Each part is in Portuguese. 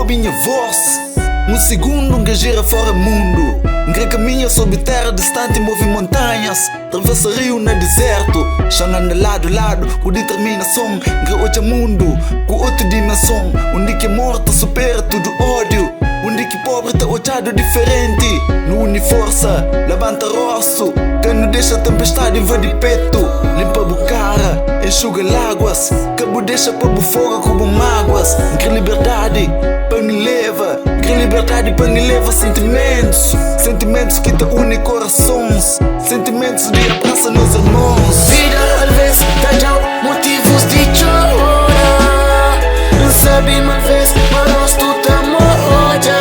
minha voz. Um segundo que gira fora mundo. Que caminha sob terra distante e move montanhas. Atravessa rio no deserto. Chegando lado a lado com determinação. Que outro mundo, com outra dimensão. Onde que morte supera tudo ódio. Onde que pobre tá olhado diferente. Não une força, levanta rosto. Que não deixa a tempestade invadir peito. Limpa a cara, enxuga láguas. Que não deixa povo fogo como mágoas. Que liberdade, para me leva. Que liberdade para me leva sentimentos. Sentimentos que te unem corações. Sentimentos de abraça nos irmãos. Vida às vezes dá motivos de chorar. Não sabe mal vez, mas nós tu tá moja.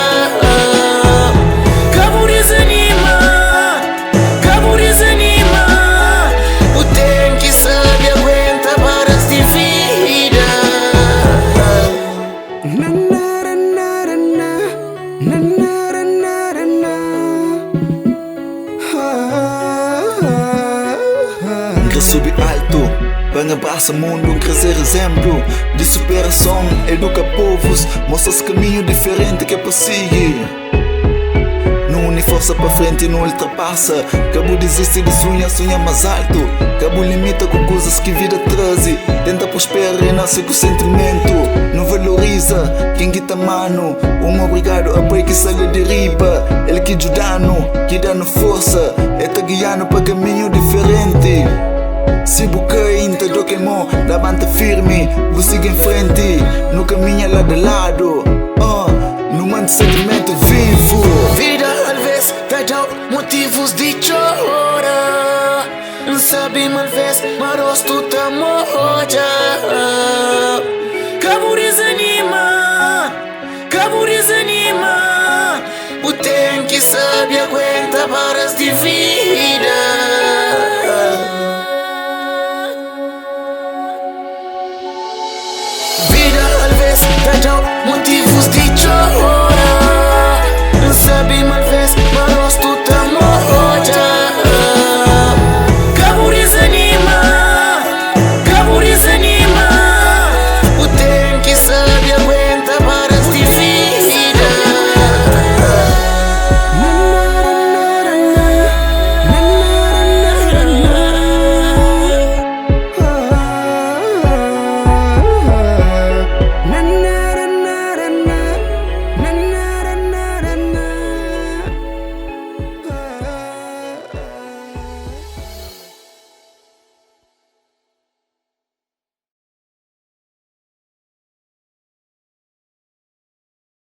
Cabo desanima. O tempo que sabe aguenta varas de vida. Que sube alto, para abraça mundo, crescer exemplo de superação, educa povos, mostra esse caminho diferente que é para seguir. Não une força para frente e não ultrapassa. Cabo desiste de sonhar mais alto. Cabo limita com coisas que vida traz. Tenta prosperar e nasce com sentimento. Não valoriza quem guita mano. Obrigado a pai que sai de riba. Ele que ajudando, que dá força. É tá guiando para caminho diferente. Se buquei inte do que mo, levanta firme, vou seguir em frente, no caminho lado a lado, no mando sentimento vivo. Vida às vezes dá motivos de chorar. Não sabe mal vez, mas nós tu tá moja. Cabo desanima. O tempo que sabe aguenta varas de vida. Dá motivos de chorar. Não sabe mal vez,